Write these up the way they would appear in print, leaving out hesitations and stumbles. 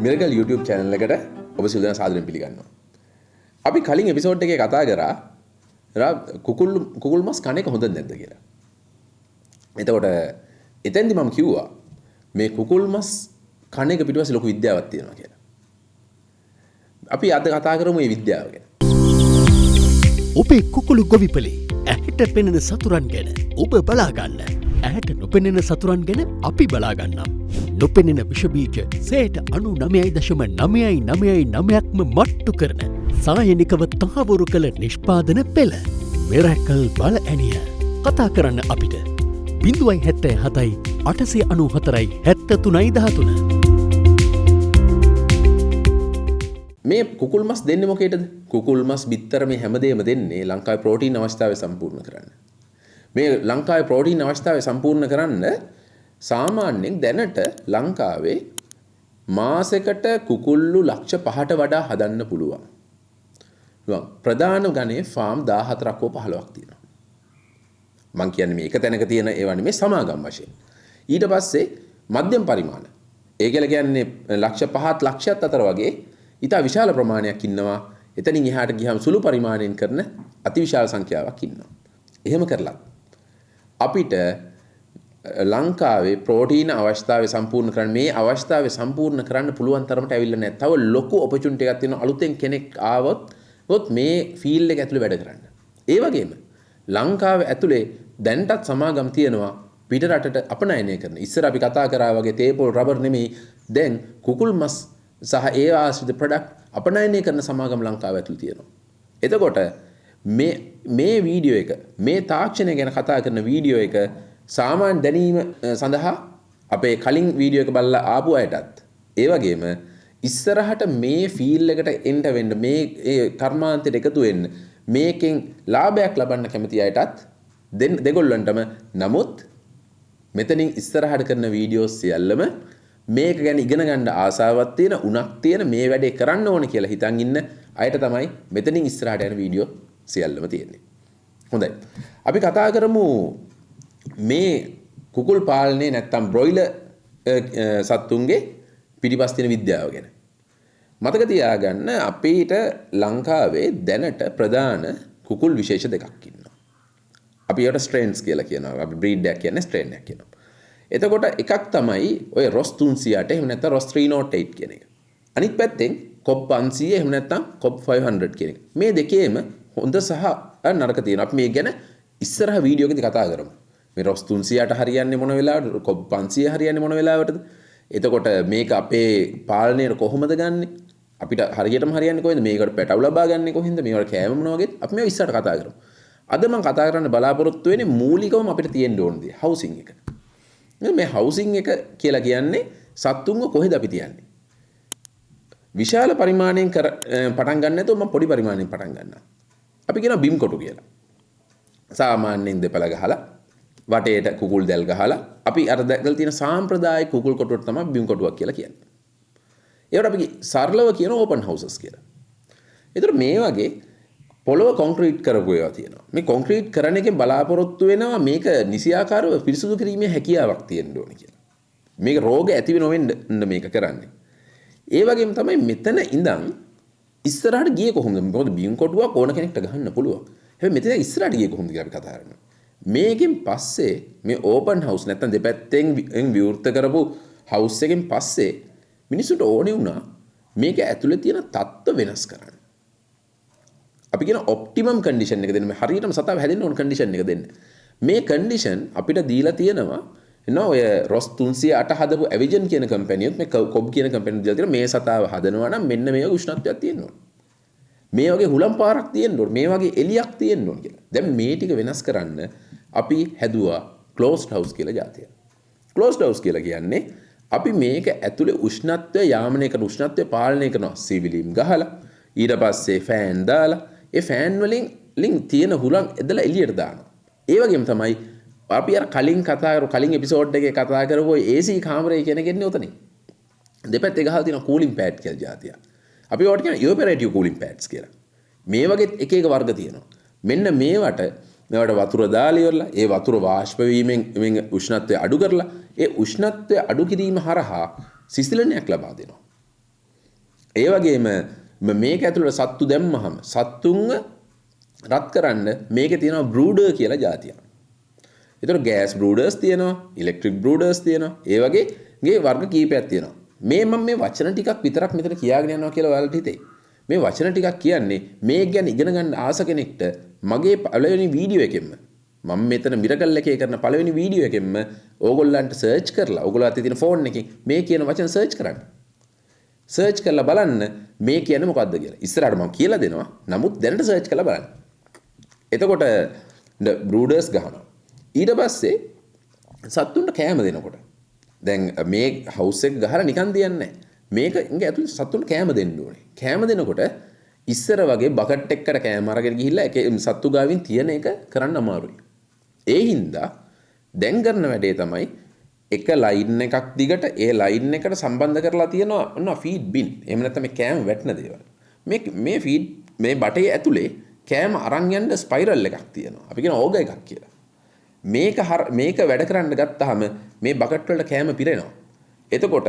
Miracle YouTube channel එකට ඔබ සියලු දෙනා සාදරයෙන් පිළිගන්නවා. අපි කලින් එපිසෝඩ් එකේ කතා කරා කුකුල් මස් කන එක හොඳද නැද්ද කියලා. එතකොට එතෙන්දි මම කිව්වා මේ කුකුල් මස් කන එක පිටුපස්සේ ලොකු විද්‍යාවක් තියෙනවා කියලා. අපි අද කතා කරමු මේ විද්‍යාව ගැන. ඔබේ කුකුළු ගොවිපලේ ඇහැට පෙනෙන සතුරන් ගැන ඔබ බලාගන්න. ඇහැට නොපෙනෙන සතුරන් ගැන අපි බලාගන්නම්. නොපෙනෙන විෂබීජ සේට 99.999%ක්ම මට්ටු කරන සායනිකව තහවුරු කළ නිෂ්පාදන පෙළ මිරැකල් බල ඇනිය. කතා කරන්න අපිට 077 894 7313. මේ කුකුල් මස් දෙන්නේ මොකේද? කුකුල් මස් බිත්තර මේ හැමදේම දෙන්නේ ලංකාවේ ප්‍රෝටීන් අවශ්‍යතාවය සම්පූර්ණ කරන්න. මේ ලංකාවේ ප්‍රෝටීන් අවශ්‍යතාවය සම්පූර්ණ කරන්න සාමාන්‍යයෙන් දැනට ලංකාවේ මාසෙකට කුකුල්ලු ලක්ෂ 5ට වඩා හදන්න පුළුවන්. ප්‍රධාන ගණයේ ෆාම් 14ක් හෝ 15ක් තියෙනවා. මම කියන්නේ මේ එක තැනක තියෙන ඒවා නෙමෙයි සමාගම් වශයෙන්. ඊට පස්සේ මධ්‍යම පරිමාණ. ඒ කියලා කියන්නේ ලක්ෂ 5ත් ලක්ෂයත් අතර වගේ ඉතා විශාල ප්‍රමාණයක් ඉන්නවා. එතනින් එහාට ගියහම සුළු පරිමාණයෙන් කරන අතිවිශාල සංඛ්‍යාවක් ඉන්නවා. එහෙම කරලා අපිට ලංකාවේ ප්‍රෝටීන අවශ්‍යතාවය සම්පූර්ණ කරන්න මේ අවශ්‍යතාවය සම්පූර්ණ කරන්න පුළුවන් තරමට ඇවිල්ලා නැහැ. තව ලොකු ඔපචුනිටි එකක් තියෙනවා අලුතෙන් කෙනෙක් ආවොත් මේ ෆීල්ඩ් එක ඇතුලේ වැඩ කරන්න. ඒ වගේම ලංකාවේ ඇතුලේ දැන්ටත් සමාගම් තියෙනවා පිට රටට අපනයනය කරන. ඉස්සර අපි කතා කරා වගේ තේපොල් රබර් නෙමෙයි දැන් කුකුල් මස් සහ ඒ ආශ්‍රිත ප්‍රොඩක්ට් අපනයනය කරන සමාගම් ලංකාව ඇතුළේ තියෙනවා. එතකොට මේ වීඩියෝ එක මේ තාක්ෂණය ගැන කතා කරන වීඩියෝ එක සාමාන්‍ය දැනීම සඳහා අපේ කලින් වීඩියෝ එක බලලා ආපු අයටත් ඒ වගේම ඉස්සරහට මේ ෆීල්ඩ් එකට එන්න වෙන්න මේ කර්මාන්තයට එකතු වෙන්න මේකෙන් ලාභයක් ලබන්න කැමති අයටත් දෙගොල්ලන්ටම නමුත් මෙතනින් ඉස්සරහට කරන වීඩියෝ සියල්ලම මේක ගැන ඉගෙන ගන්න ආසාවක් තියෙන උණක් තියෙන මේ වැඩේ කරන්න ඕන කියලා හිතන් ඉන්න අයට තමයි මෙතනින් ඉස්සරහට යන වීඩියෝ සියල්ලම තියෙන්නේ. හොඳයි. අපි කතා කරමු මේ කුකුල් පාලනේ නැත්තම් බ්‍රොයිලර් සත්තුන්ගේ පිටිපස් තියෙන විද්‍යාව ගැන. මතක තියාගන්න අපිට ලංකාවේ දැනට ප්‍රධාන කුකුල් විශේෂ දෙකක් ඉන්නවා. අපි ඒකට ස්ට්‍රේන්ස් කියලා කියනවා. අපි බ්‍රීඩ් එකක් කියන්නේ ස්ට්‍රේන් එකක් කියනවා. එතකොට එකක් තමයි ඔය රොස් 300ට එහෙම නැත්නම් රොස් 308 කියන එක. අනිත් පැත්තෙන් කොප් 500 එහෙම නැත්නම් කොප් 500 කියන එක. මේ දෙකේම හොඳ සහ නරක තියෙනවා. අපි මේ ගැන ඉස්සරහ වීඩියෝ එකදී කතා කරමු. මේ රොස් 300ට හරියන්නේ මොන වෙලාවටද? කොප් 500 හරියන්නේ මොන වෙලාවටද? එතකොට මේක අපේ පාලනයට කොහොමද ගන්නෙ? අපිට හරියටම හරියන්නේ කොහෙන්ද? මේකට පැටව ලබා ගන්නෙ කොහෙන්ද? මේවට කෑම මොන වගේද? අපි මේව ඉස්සරහට කතා කරමු. අද මම කතා කරන්න බලාපොරොත්තු වෙන්නේ මූලිකවම අපිට තියෙන්න ඕන දේ හවුසින් එක. මේ හවුසින් එක කියලා කියන්නේ සත්තුන්ව කොහෙද අපි තියන්නේ? විශාල පරිමාණයෙන් පටන් ගන්න නැතුව මම පොඩි පරිමාණයෙන් පටන් ගන්නවා. අපි කියනවා බිම් කොටු කියලා. සාමාන්‍යයෙන් දෙපළ ගහලා වටේට කුකුල් දැල් ගහලා අපි අර දැකලා තියෙන සාම්ප්‍රදායික කුකුල් කොටුවට තමයි බිම් කොටුවක් කියලා කියන්නේ. ඒකට අපි සරලව කියන ඕපන් හවුසස් කියලා. ඒතර මේ වගේ පොළොව කොන්ක්‍රීට් කරපු ඒවා තියෙනවා. මේ කොන්ක්‍රීට් කරන එකෙන් බලාපොරොත්තු වෙනවා මේක නිසියාකාරව පිරිසුදු කිරීමේ හැකියාවක් තියෙන්න ඕනේ කියලා. මේක රෝග ඇති වෙනවෙන්න මේක කරන්නේ. ඒ වගේම තමයි මෙතන ඉඳන් ඉස්සරහට ගියේ කොහොමද? මොකද බිම් කොටුවක් ඕන කෙනෙක්ට ගහන්න පුළුවන්. හැබැයි මෙතන ඉස්සරහට ගියේ කොහොමද කියලා අපි කතා කරනවා. මේකෙන් පස්සේ මේ ඕපන් හවුස් නැත්නම් දෙපැත්තෙන් විවෘත කරපු හවුස් එකෙන් පස්සේ මිනිස්සුන්ට ඕනේ වුණා මේක ඇතුලේ තියෙන තත්ත්ව වෙනස් කරන්න. අපි කියන ඔප්ටිමම් කන්ඩිෂන් එක දෙන්න. මේ හරියටම සතාව හැදෙන්න ඕන කන්ඩිෂන් එක දෙන්න. මේ කන්ඩිෂන් අපිට දීලා තියෙනවා නෝ ඔය රොස් 308 හදපු ඇවිජන් කියන කම්පැනියත් මේ කොබ් කියන කම්පැනිත් දීලා තියෙනවා මේ සතාව හදනවා නම් මෙන්න මේ වගේ උෂ්ණත්වයක් තියෙන්න ඕන. මේ වගේ හුලම් පාරක් තියෙන්න ඕන. මේ වගේ එලියක් තියෙන්න ඕන කියලා. දැන් මේ ටික වෙනස් කරන්න අපි හැදුවා ක්ලෝස්ඩ් හවුස් කියලා જાතියක්. ක්ලෝස්ඩ් හවුස් කියලා කියන්නේ අපි මේක ඇතුලේ උෂ්ණත්වය යාමනය කරන උෂ්ණත්වය පාලනය කරනවා. සිවිලීම් ගහලා ඊට පස්සේ ෆෑන් දාලා ඒ ෆෑන් වලින් තියෙන හුලං ඇදලා එළියට දානවා. ඒ වගේම තමයි අපි අර කලින් එපිසෝඩ් එකේ කතා කරපු AC කාමරය කියන එකනේ උතනේ. දෙපැත්තේ ගහලා තියෙන කූලින් පෑඩ් කියලා જાතියක්. අපි ඒවට කියන ඉවැපොරේටිව් කූලින් පෑඩ්ස් කියලා. මේ වගේ එක වර්ග තියෙනවා. මෙන්න මේවට වතුර දාලා ඉවරලා ඒ වතුර වාෂ්ප වීමෙන් උෂ්ණත්වය අඩු කරලා ඒ උෂ්ණත්වය අඩු කිරීම හරහා සිසිලනයක් ලබා දෙනවා. ඒ වගේම මේක ඇතුළට සත්තු දැම්මහම සත්තුන්ව රත් කරන්න මේකේ තියෙනවා බ්‍රූඩර් කියලා જાතියක්. ඒතර ගෑස් බ්‍රූඩර්ස් තියෙනවා, ඉලෙක්ට්‍රික් බ්‍රූඩර්ස් තියෙනවා. ඒ වගේ වර්ග කීපයක් තියෙනවා. මම මේ වචන ටිකක් විතරක් මෙතන කියාගෙන යනවා කියලා ඔයාලට හිතේ. මේ වචන ටිකක් කියන්නේ මේක ගැන ඉගෙන ගන්න ආස කෙනෙක්ට මගේ පළවෙනි වීඩියෝ එකෙන්ම මම මෙතන මිරකල් එකේ කරන පළවෙනි වීඩියෝ එකෙන්ම ඕගොල්ලන්ට සර්ච් කරලා ඕගොල්ලෝ අතේ තියෙන ෆෝන් එකෙන් මේ කියන වචන සර්ච් කරන්න. සර්ච් කරලා බලන්න මේ කියන්නේ මොකද්ද කියලා. ඉස්සරහට මම කියලා දෙනවා. නමුත් දැනට සර්ච් කරලා බලන්න. එතකොට බ්‍රූඩර්ස් ගහනවා. ඊට පස්සේ සත්තුන්ට කෑම දෙනකොට දැන් මේ හවුස් එක ගහලා නිකන් තියන්නේ නැහැ. මේක ඉංග ඇතුලේ සත්තුන්ට කෑම දෙන්න ඕනේ. කෑම දෙනකොට ඉස්සර වගේ බකට් එකකට කෑම අරගෙන ගිහිල්ලා ඒක සත්තු ගාවින් තියෙන එක කරන්න අමාරුයි. ඒ හින්දා දැන් කරන වැඩේ තමයි එක ලයින් එකක් දිගට ඒ ලයින් එකට සම්බන්ධ කරලා තියෙනවා ෆීඩ් බින්. එහෙම නැත්නම් මේ කෑම වැටෙන දේවල්. මේ ෆීඩ් මේ බටේ ඇතුලේ කෑම අරන් යන්න ස්පයිරල් එකක් තියෙනවා. අපි කියන ඕග එකක් කියලා. මේක වැඩ කරන්න ගත්තාම මේ බකට් වලට කෑම පිරෙනවා. එතකොට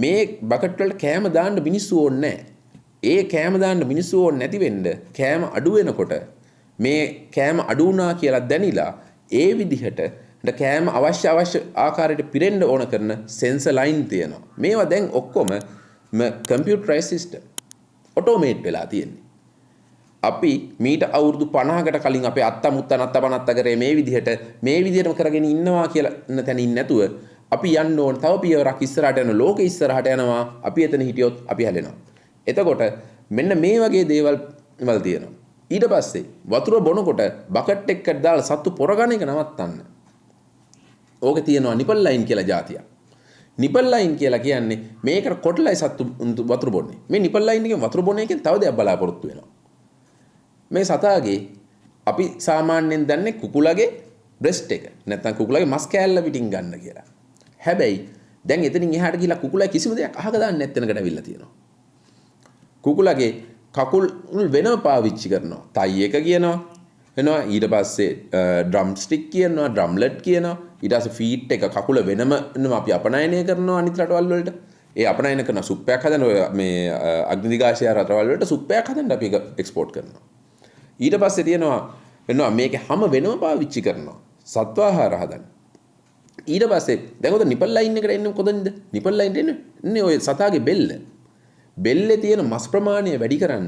මේ බකට් වලට කෑම දාන්න මිනිස්සු ඕනේ නැහැ. ඒ කෑම දාන්න මිනිස්සු ඕනේ නැති වෙන්න කෑම අඩු වෙනකොට මේ කෑම අඩු වුණා කියලා දැනිලා ඒ විදිහට කෑම අවශ්‍ය ආකාරයට පිරෙන්න ඕන කරන සෙන්සර් ලයින් තියෙනවා. මේවා දැන් ඔක්කොම කම්පියුටරයිස් සිස්ටම් ඔටෝමේට් වෙලා තියෙන්නේ. අපි මීට අවුරුදු 50කට කලින් අපේ අත්තා මුත්තා නත්තා පනත්තා කරේ මේ විදිහටම කරගෙන ඉන්නවා කියලා තැන ඉන්නේ නැතුව අපි යන්න ඕන තව පියවරක් ඉස්සරහට යන ලෝකෙ ඉස්සරහට යනවා. අපි එතන හිටියොත් අපි හැලෙනවා. එතකොට මෙන්න මේ වගේ දේවල් වල තියෙනවා. ඊට පස්සේ වතුර බොනකොට බකට් එකකට දාලා සත්තු පොරගන එක නවත්තන්න. ඕකේ තියෙනවා නිපල් ලයින් කියලා જાතියක්. නිපල් ලයින් කියලා කියන්නේ මේකට කොටලයි සත්තු වතුර බොන්නේ. මේ නිපල් ලයින් එකෙන් වතුර බොන එකෙන් තව දෙයක් බලාපොරොත්තු වෙනවා. මේ සතාගේ අපි සාමාන්‍යයෙන් දන්නේ කුකුලගේ බ්‍රෙස්ට් එක. නැත්නම් කුකුලගේ මස් කෑල්ල පිටින් ගන්න කියලා. හැබැයි දැන් එතනින් එහාට ගිහලා කුකුලා කිසිම දෙයක් අහක දාන්න නැත්නකට ඇවිල්ලා තියෙනවා. කුකුලගේ කකුල් වෙනම පාවිච්චි කරනවා. තයි එක කියනවා. වෙනවා ඊට පස්සේ ඩ්‍රම් ස්ටික් කියනවා, ඩ්‍රම්ලට් කියනවා. ඊට පස්සේ ෆීට් එක කකුල වෙනම අපි අපනයනය කරනවා අනිත් රටවල් වලට. ඒ අපනයන කරන සුප්පයක් හදන මේ අග්නිදිගාශය රටවල් වලට සුප්පයක් හදන්න අපි එක්ස්පෝර්ට් කරනවා. ඊට පස්සේ තියෙනවා මේක හැම වෙනම පාවිච්චි කරනවා සත්වාහාර හදන්න. ඊට පස්සේ දැන් උද නිපල් ලයින් එකට එන්නේ කොතනද? නිපල් ලයින් එන්නේ ඔය සතාගේ බෙල්ල. බෙල්ලේ තියෙන මස් ප්‍රමාණය වැඩි කරන්න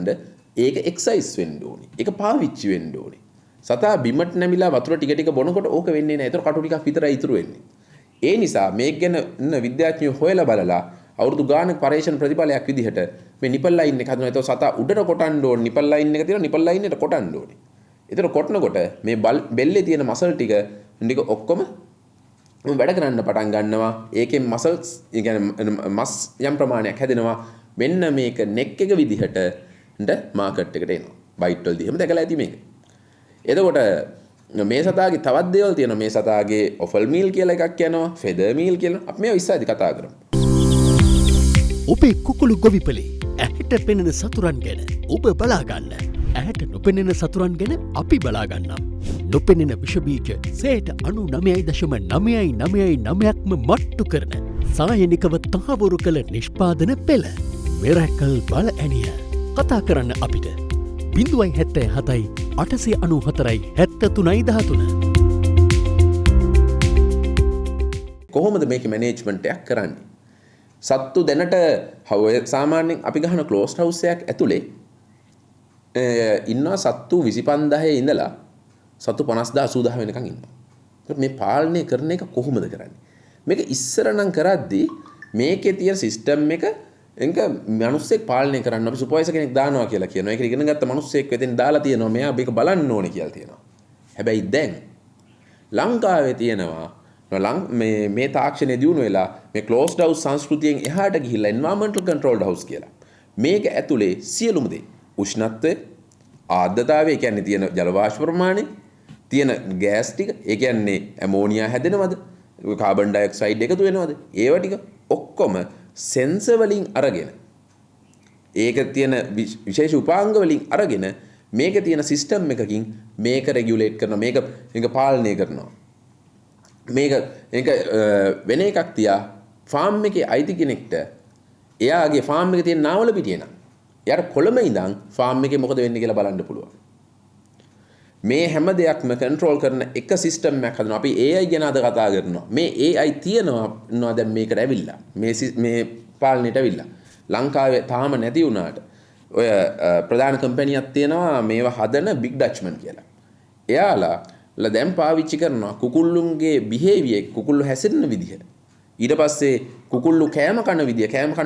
ඒක එක්සයිස් වෙන්න ඕනේ. ඒක පාවිච්චි වෙන්න ඕනේ. සතා බිමට නැමිලා වතුර ටික ටික බොනකොට ඕක වෙන්නේ නැහැ. ඒතර කටු ටිකක් විතරයි ඉතුරු වෙන්නේ. ඒ නිසා මේක ගැන විද්‍යාඥයෝ හොයලා බලලා අවුරුදු ගානක පරීක්ෂණ ප්‍රතිඵලයක් විදිහට මේ නිපල් ලයින් එක හදනවා. ඒතකොට සතා උඩට කොටන්න ඕනේ. නිපල් ලයින් එක තියෙනවා. නිපල් ලයින් එකට කොටන්න ඕනේ. ඒතර කොටනකොට මේ බෙල්ලේ තියෙන මසල් ටික ඔක්කොම වැඩ කරන්න පටන් ගන්නවා. ඒකෙන් මසල්ස් මස් යම් ප්‍රමාණයක් හැදෙනවා. මෙන්න මේක නෙක් එක විදිහට මාකට් එකට එනවා. බයිට් වලදී එහෙම දැකලා ඇති මේක. එතකොට මේ සතාගේ තවත් දේවල් තියෙනවා. මේ සතාගේ ඔෆල් මීල් කියලා එකක් යනවා. ෆෙදර් මීල් කියලා. අපි මේවා ඉස්සරහදී කතා කරමු. ඔබේ කුකුළු ගොවිපලේ ඇහැට පෙනෙන සතුරන් ගැන ඔබ බලාගන්න. ඇහැට නොපෙනෙන සතුරන් ගැන අපි බලාගන්නම්. නොපෙනෙන විෂබීජ සේට 99.999%ක්ම මට්ටු කරන සායනිකව තහවුරු කළ නිෂ්පාදන පෙළ මෙරැකල් බල ඇනිය කතා කරන්න අපිට 077 894 7313. කොහොමද මේක මැනේජ්මන්ට් එකක් කරන්නේ? සත්තු දැනට සාමාන්‍යයෙන් අපි ගහන ක්ලෝස්ඩ් හවුස් එකක් ඇතුලේ ඉන්නවා සත්තු 25000 ඉඳලා සත්තු 50000 80000 වෙනකන් ඉන්නවා. මේ පාලනය කරන එක කොහොමද කරන්නේ? මේක ඉස්සර නම් කරද්දී මේකේ තියෙන සිස්ටම් එක මිනිස්සෙක් පාලනය කරන්න අපි සුපර්වයිසර් කෙනෙක් දානවා කියලා කියනවා. ඒක ඉගෙන ගත්ත මිනිස්සෙක් වෙතෙන් දාලා තියෙනවා. මෙයා මේක බලන්න ඕනේ කියලා තියෙනවා. හැබැයි දැන් ලංකාවේ තියෙනවා මේ තාක්ෂණය දියුණු වෙලා මේ ක්ලෝස්ඩ් හවුස් සංස්කෘතියෙන් එහාට ගිහිල්ලා එන්වයරන්මන්ටල් කන්ට්‍රෝල්ඩ් හවුස් කියලා. මේක ඇතුලේ සියලුම දේ උෂ්ණත්වය, ආර්ද්‍රතාවය කියන්නේ තියෙන ජල වාෂ්ප ප්‍රමාණය, තියෙන ගෑස් ටික, ඒ කියන්නේ ඇමෝනියා හැදෙනවද, කාබන් ඩයොක්සයිඩ් එකතු වෙනවද, ඒව ටික ඔක්කොම සෙන්සර් වලින් අරගෙන ඒක තියෙන විශේෂ උපාංග වලින් අරගෙන මේක තියෙන සිස්ටම් එකකින් මේක රෙගියුලේට් කරනවා, මේක පාලනය කරනවා. මේක වෙන එකක් තියා ෆාම් එකේ අයිති කෙනෙක්ට එයාගේ ෆාම් එකේ තියෙන නාවල පිටියේ නම් එයාට කොළඹ ඉඳන් ෆාම් එකේ මොකද වෙන්නේ කියලා බලන්න පුළුවන්. මේ හැම දෙයක්ම කන්ට්‍රෝල් කරන එක සිස්ටම් එකක් හදනවා. අපි AI ගැන අද කතා කරනවා. මේ AI තියනවා දැන් මේකට ඇවිල්ලා. මේ පාලනයට ඇවිල්ලා. ලංකාවේ තාම නැති වුණාට ඔය ප්‍රධාන කම්පැනියක් තියෙනවා මේවා හදන බිග් ඩච්මන් කියලා. එයාලා දැන් පාවිච්චි කරනවා කුකුල්ලුන්ගේ බිහේවියර් කුකුල්ලු හැසිරෙන විදිහ. ඊට පස්සේ කුකුල්ලු කෑම කන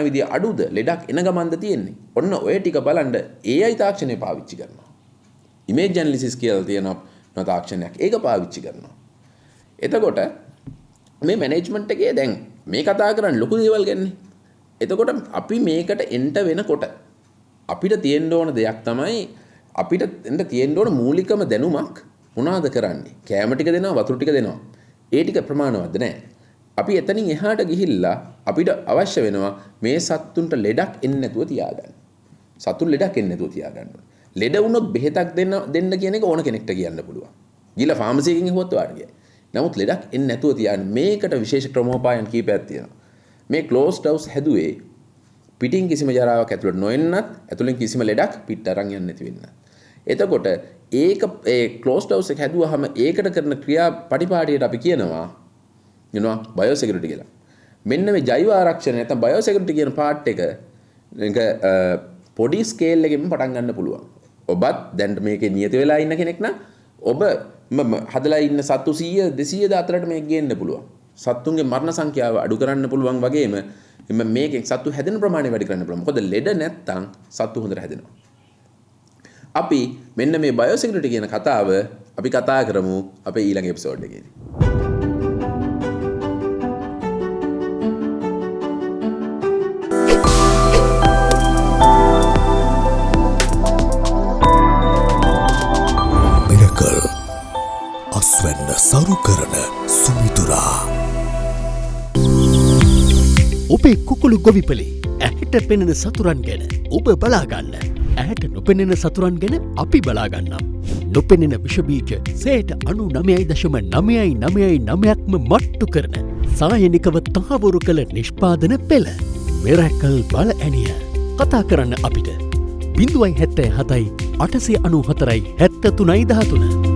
විදිය අඩුද ලෙඩක් එන ගමන්ද තියෙන්නේ. ඔන්න ඔය ටික බලන්න AI තාක්ෂණය පාවිච්චි කරනවා. ඉමේජ් ඇනලිසිස් කියලා තියෙන තාක්ෂණයක්. ඒක පාවිච්චි කරනවා. එතකොට මේ මැනේජ්මන්ට් එකේ දැන් මේ කතා කරන්නේ ලොකු දේවල් ගැන්නේ. එතකොට අපි මේකට එන්න වෙනකොට අපිට තියෙන්න ඕන දෙයක් තමයි අපිට එන්න තියෙන්න ඕන මූලිකම දැනුමක් මොනවාද කරන්නේ? කෑම ටික දෙනවා, වතුර ටික දෙනවා. ඒ ටික ප්‍රමාණවත් නැහැ. අපි එතනින් එහාට ගිහිල්ලා අපිට අවශ්‍ය වෙනවා මේ සත්තුන්ට ලෙඩක් එන්නේ නැතුව තියාගන්න. සතුන් ලෙඩක් එන්නේ නැතුව තියාගන්න. ලෙඩ වුණොත් බෙහෙතක් දෙන්න කියන එක ඕන කෙනෙක්ට කියන්න පුළුවන්. ගිහලා ෆාමසි එකකින් හොත් වාඩියයි. නමුත් ලෙඩක් එන්නේ නැතුව තියාගන්න මේකට විශේෂ ක්‍රමෝපායන් කීපයක් තියෙනවා. මේ ක්ලෝස්ඩ් හවුස් හැදුවේ පිටින් කිසිම ජරාවක් ඇතුළට නොෙන්නත් ඇතුළෙන් කිසිම ලෙඩක් පිට අරන් යන්න නැති වෙන්නත්. එතකොට ඒක ඒ ක්ලෝස්ඩ් හවුස් එක හැදුවාම ඒකට කරන ක්‍රියා පටිපාටියට අපි කියනවා බයෝසෙකියුරිටි කියලා. මෙන්න මේ ජෛව ආරක්ෂණ නැත්නම් බයෝසෙකියුරිටි කියන පාර්ට් එක පොඩි ස්කේල් එකකින් පටන් ගන්න පුළුවන්. ඔබත් දැන් මේකේ නියත වෙලා ඉන්න කෙනෙක් නම් ඔබ හදලා ඉන්න සත්තු 100 200 අතරට මේක ගේන්න පුළුවන්. සත්තුන්ගේ මරණ සංඛ්‍යාව අඩු කරන්න පුළුවන් වගේම මේකෙන් සත්තු හැදෙන ප්‍රමාණය වැඩි කරන්න පුළුවන්. මොකද ලෙඩ නැත්තම් සත්තු හොඳට හැදෙනවා. අපි මෙන්න මේ බයෝසෙකියුරිටි කියන කතාව අපි කතා කරමු අපේ ඊළඟ එපිසෝඩ් එකේදී. අස්වැන්න සරු කරන සුමිතුරා ඔබේ කුකුළු ගොවිපලේ ඇහැට පෙනෙන සතුරන් ගැන ඔබ බලාගන්න. ඇහැට නොපෙනෙන සතුරන් ගැන අපි බලාගන්නම්. නොපෙනෙන විෂබීජ සේට 99.999%ක්ම මට්ටු කරන සායනිකව තහවුරු කළ නිෂ්පාදන පෙළ මිරැකල් බල ඇනිය. කතා කරන්න අපිට 077 894 73 13.